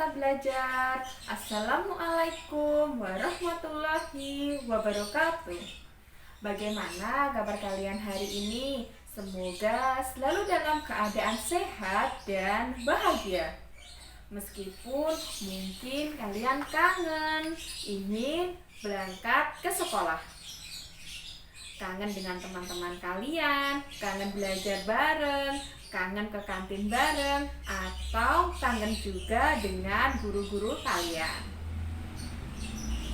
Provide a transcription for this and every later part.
Mata Belajar. Assalamualaikum warahmatullahi wabarakatuh. Bagaimana kabar kalian hari ini? Semoga selalu dalam keadaan sehat dan bahagia. Meskipun mungkin kalian kangen, ingin berangkat ke sekolah, kangen dengan teman-teman kalian, kangen belajar bareng, kangen ke kantin bareng, atau kangen juga dengan guru-guru kalian.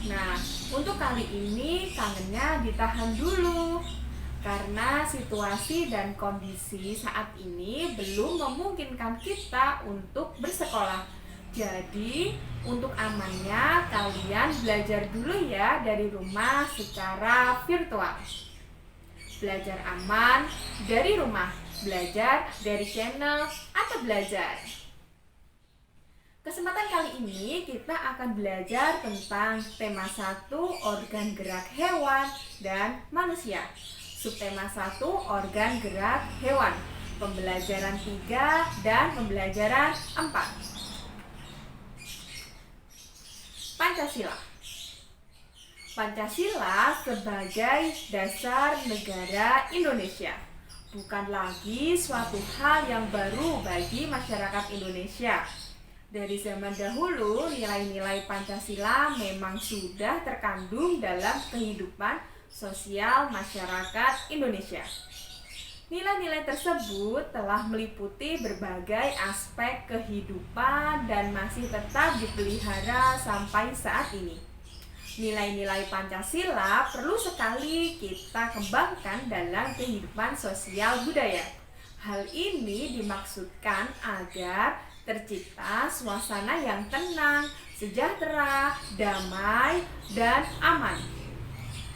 Nah, untuk kali ini kangennya ditahan dulu karena situasi dan kondisi saat ini belum memungkinkan kita untuk bersekolah. Jadi, untuk amannya kalian belajar dulu ya dari rumah secara virtual. Belajar aman dari rumah, belajar dari channel atau belajar. Kesempatan kali ini kita akan belajar tentang tema 1 organ gerak hewan dan manusia. Subtema 1 organ gerak hewan. Pembelajaran 3 dan pembelajaran 4. Pancasila. Pancasila sebagai dasar negara Indonesia bukan lagi suatu hal yang baru bagi masyarakat Indonesia. Dari zaman dahulu, nilai-nilai Pancasila memang sudah terkandung dalam kehidupan sosial masyarakat Indonesia. Nilai-nilai tersebut telah meliputi berbagai aspek kehidupan dan masih tetap dipelihara sampai saat ini. Nilai-nilai Pancasila perlu sekali kita kembangkan dalam kehidupan sosial budaya. Hal ini dimaksudkan agar tercipta suasana yang tenang, sejahtera, damai, dan aman.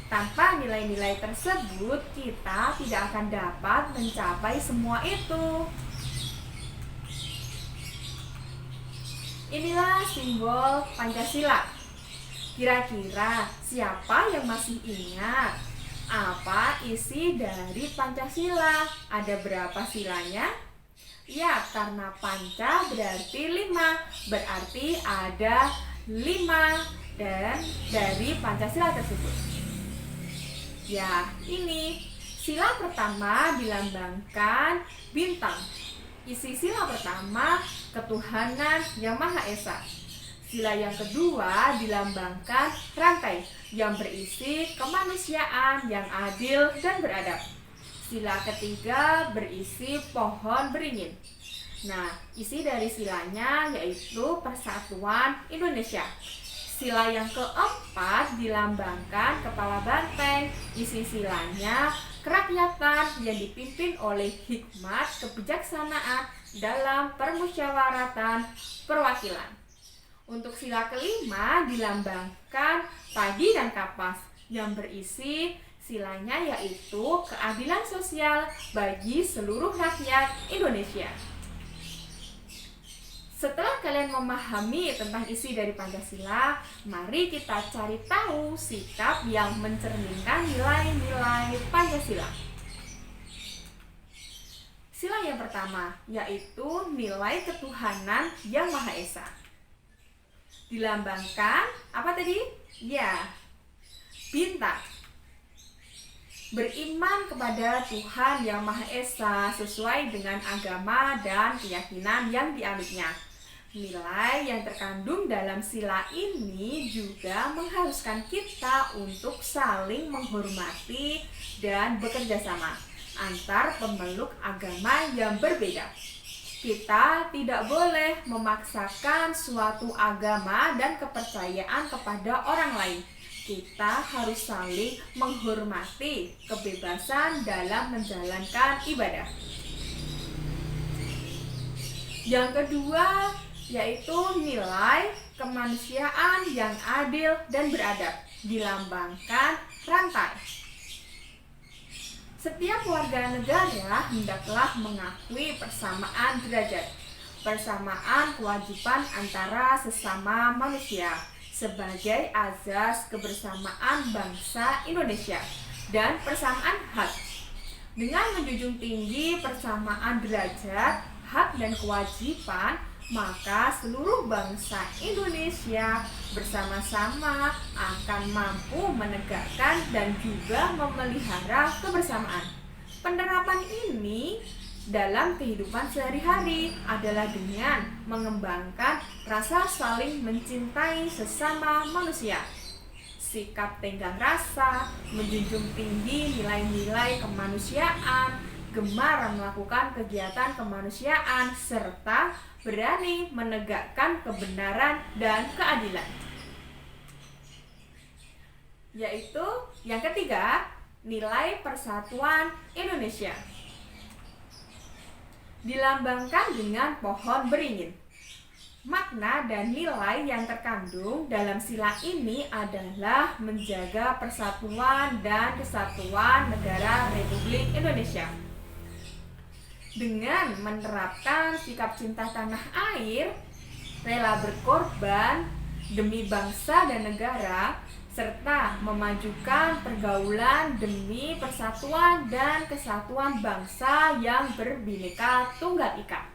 Tanpa nilai-nilai tersebut, kita tidak akan dapat mencapai semua itu. Inilah simbol Pancasila. Kira-kira siapa yang masih ingat apa isi dari Pancasila? Ada berapa silanya? Ya, karena panca berarti 5, berarti ada 5 dan dari Pancasila tersebut. Ya, ini sila pertama dilambangkan bintang. Isi sila pertama ketuhanan yang Maha Esa. Sila yang kedua dilambangkan rantai yang berisi kemanusiaan yang adil dan beradab. Sila ketiga berisi pohon beringin. Nah, isi dari silanya yaitu Persatuan Indonesia. Sila yang keempat dilambangkan kepala banteng. Isi silanya kerakyatan yang dipimpin oleh hikmat kebijaksanaan dalam permusyawaratan perwakilan. Untuk sila kelima dilambangkan padi dan kapas yang berisi silanya yaitu keadilan sosial bagi seluruh rakyat Indonesia. Setelah kalian memahami tentang isi dari Pancasila, mari kita cari tahu sikap yang mencerminkan nilai-nilai Pancasila. Sila yang pertama yaitu nilai ketuhanan yang Maha Esa. Dilambangkan apa tadi? Ya, bintang. Beriman kepada Tuhan yang Maha Esa sesuai dengan agama dan keyakinan yang dianutnya. Nilai yang terkandung dalam sila ini juga mengharuskan kita untuk saling menghormati dan bekerja sama antar pemeluk agama yang berbeda. Kita tidak boleh memaksakan suatu agama dan kepercayaan kepada orang lain. Kita harus saling menghormati kebebasan dalam menjalankan ibadah. Yang kedua yaitu nilai kemanusiaan yang adil dan beradab, dilambangkan rantai. Setiap warga negara hendaklah mengakui persamaan derajat, persamaan kewajiban antara sesama manusia sebagai azas kebersamaan bangsa Indonesia dan persamaan hak. Dengan menjunjung tinggi persamaan derajat, hak dan kewajiban, maka seluruh bangsa Indonesia bersama-sama akan mampu menegakkan dan juga memelihara kebersamaan. Penerapan ini dalam kehidupan sehari-hari adalah dengan mengembangkan rasa saling mencintai sesama manusia, sikap tenggang rasa, menjunjung tinggi nilai-nilai kemanusiaan, gemar melakukan kegiatan kemanusiaan, serta berani menegakkan kebenaran dan keadilan. Yaitu yang ketiga, nilai persatuan Indonesia. Dilambangkan dengan pohon beringin. Makna dan nilai yang terkandung dalam sila ini adalah menjaga persatuan dan kesatuan negara Republik Indonesia. Dengan menerapkan sikap cinta tanah air, rela berkorban demi bangsa dan negara, serta memajukan pergaulan demi persatuan dan kesatuan bangsa yang berbineka tunggal ika.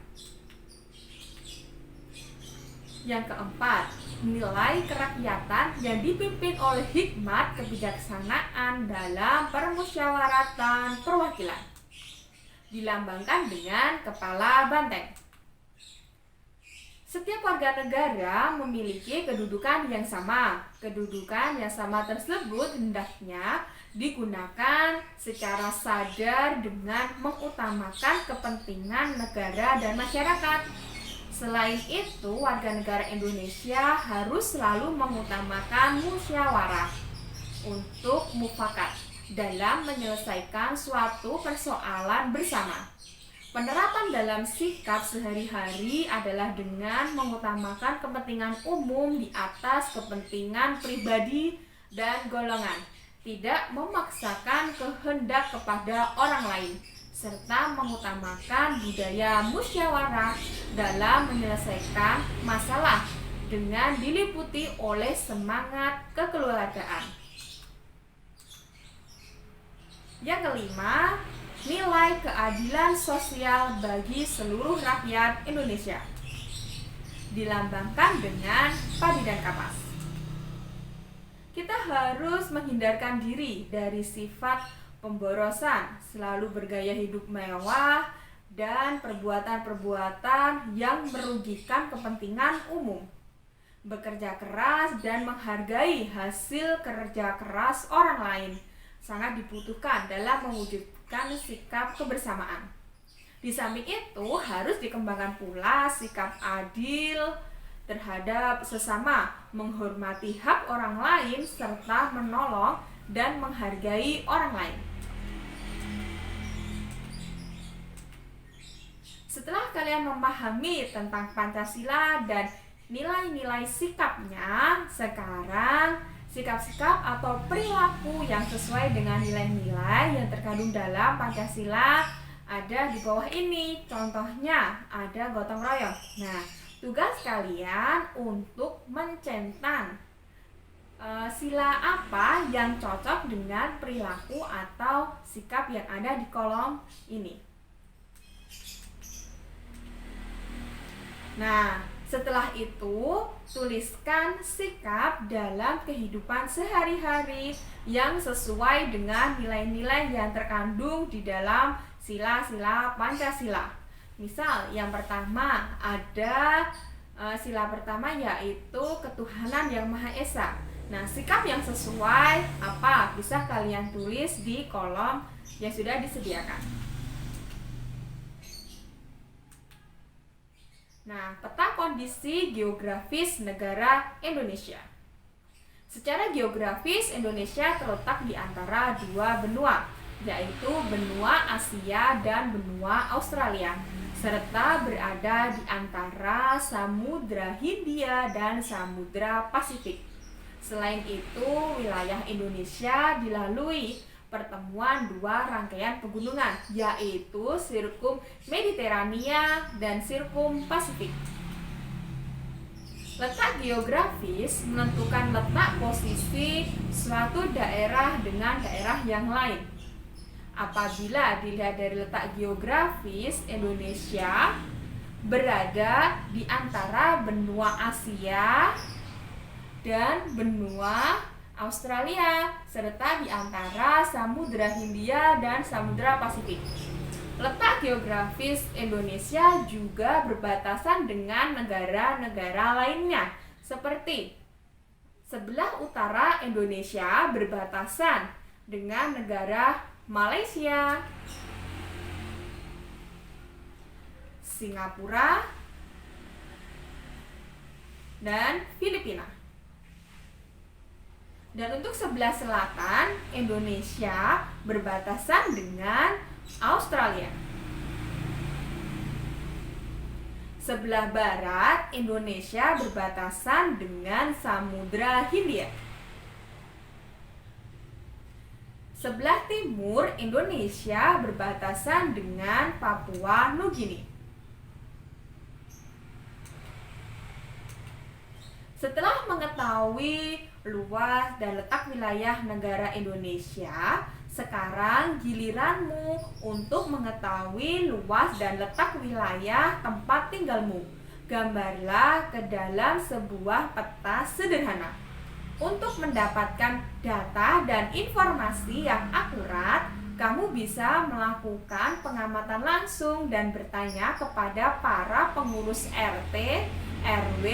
Yang keempat, nilai kerakyatan yang dipimpin oleh hikmat kebijaksanaan dalam permusyawaratan perwakilan. Dilambangkan dengan kepala banteng. Setiap warga negara memiliki kedudukan yang sama. Kedudukan yang sama tersebut hendaknya digunakan secara sadar dengan mengutamakan kepentingan negara dan masyarakat. Selain itu, warga negara Indonesia harus selalu mengutamakan musyawarah untuk mufakat dalam menyelesaikan suatu persoalan bersama. Penerapan dalam sikap sehari-hari adalah dengan mengutamakan kepentingan umum di atas kepentingan pribadi dan golongan, tidak memaksakan kehendak kepada orang lain, serta mengutamakan budaya musyawarah dalam menyelesaikan masalah dengan diliputi oleh semangat kekeluargaan. Yang kelima, nilai keadilan sosial bagi seluruh rakyat Indonesia. Dilambangkan dengan padi dan kapas. Kita harus menghindarkan diri dari sifat pemborosan, selalu bergaya hidup mewah, dan perbuatan-perbuatan yang merugikan kepentingan umum. Bekerja keras dan menghargai hasil kerja keras orang lain sangat dibutuhkan dalam mewujudkan sikap kebersamaan. Di samping itu harus dikembangkan pula sikap adil terhadap sesama, menghormati hak orang lain, serta menolong dan menghargai orang lain. Setelah kalian memahami tentang Pancasila dan nilai-nilai sikapnya, sekarang sikap-sikap atau perilaku yang sesuai dengan nilai-nilai yang terkandung dalam Pancasila ada di bawah ini. Contohnya ada gotong royong. Nah, tugas kalian untuk mencentang sila apa yang cocok dengan perilaku atau sikap yang ada di kolom ini. Nah, setelah itu, tuliskan sikap dalam kehidupan sehari-hari yang sesuai dengan nilai-nilai yang terkandung di dalam sila-sila Pancasila. Misal, yang pertama ada sila pertama yaitu ketuhanan yang Maha Esa. Nah, sikap yang sesuai apa? Bisa kalian tulis di kolom yang sudah disediakan. Nah, peta kondisi geografis negara Indonesia. Secara geografis, Indonesia terletak di antara dua benua, yaitu benua Asia dan benua Australia, serta berada di antara Samudra Hindia dan Samudra Pasifik. Selain itu, wilayah Indonesia dilalui pertemuan dua rangkaian pegunungan, yaitu Sirkum Mediterania dan Sirkum Pasifik. Letak geografis menentukan letak posisi suatu daerah dengan daerah yang lain. Apabila dilihat dari letak geografis Indonesia berada di antara benua Asia dan benua Australia, serta di antara Samudra Hindia dan Samudra Pasifik. Letak geografis Indonesia juga berbatasan dengan negara-negara lainnya, seperti sebelah utara Indonesia berbatasan dengan negara Malaysia, Singapura, dan Filipina. Dan untuk sebelah selatan, Indonesia berbatasan dengan Australia. Sebelah barat, Indonesia berbatasan dengan Samudra Hindia. Sebelah timur, Indonesia berbatasan dengan Papua Nugini. Setelah mengetahui luas dan letak wilayah negara Indonesia, sekarang giliranmu untuk mengetahui luas dan letak wilayah tempat tinggalmu. Gambarlah ke dalam sebuah peta sederhana. Untuk mendapatkan data dan informasi yang akurat, kamu bisa melakukan pengamatan langsung dan bertanya kepada para pengurus RT, RW,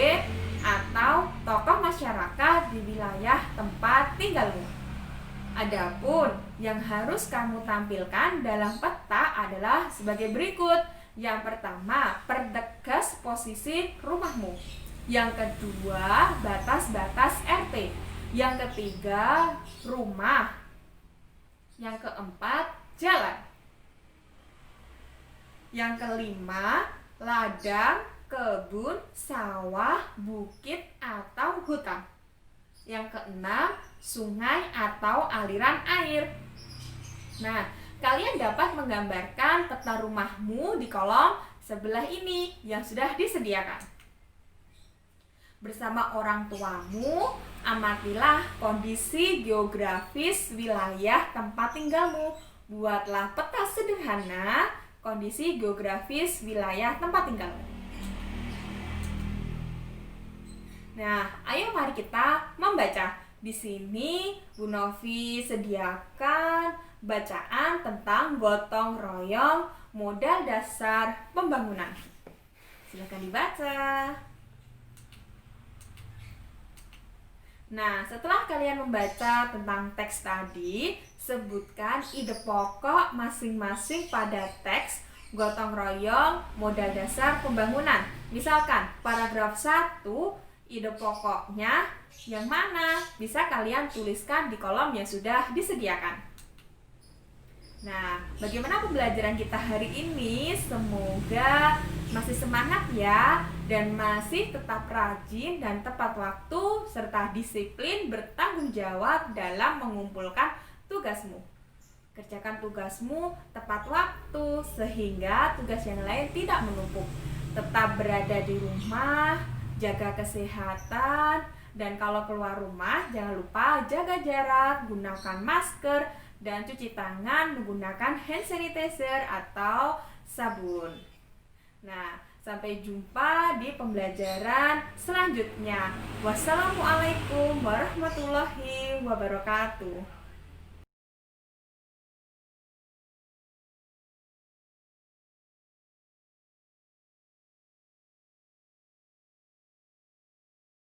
atau tokoh masyarakat di wilayah tempat tinggalmu. Adapun yang harus kamu tampilkan dalam peta adalah sebagai berikut. Yang pertama, pertegas posisi rumahmu. Yang kedua, batas-batas RT. Yang ketiga, rumah. Yang keempat, jalan. Yang kelima, ladang, kebun, sawah, bukit, atau hutan. Yang keenam, sungai atau aliran air. Nah, kalian dapat menggambarkan peta rumahmu di kolom sebelah ini yang sudah disediakan. Bersama orang tuamu, amatilah kondisi geografis wilayah tempat tinggalmu. Buatlah peta sederhana kondisi geografis wilayah tempat tinggalmu. Nah, ayo mari kita membaca. Di sini Bu Novi sediakan bacaan tentang gotong royong modal dasar pembangunan. Silakan dibaca. Nah, setelah kalian membaca tentang teks tadi, sebutkan ide pokok masing-masing pada teks gotong royong modal dasar pembangunan. Misalkan paragraf 1, ide pokoknya yang mana? Bisa kalian tuliskan di kolom yang sudah disediakan. Nah, bagaimana pembelajaran kita hari ini? Semoga masih semangat ya, dan masih tetap rajin dan tepat waktu, serta disiplin bertanggung jawab dalam mengumpulkan tugasmu. Kerjakan tugasmu tepat waktu, sehingga tugas yang lain tidak menumpuk. Tetap berada di rumah, jaga kesehatan, dan kalau keluar rumah jangan lupa jaga jarak, gunakan masker, dan cuci tangan menggunakan hand sanitizer atau sabun. Nah, sampai jumpa di pembelajaran selanjutnya. Wassalamualaikum warahmatullahi wabarakatuh.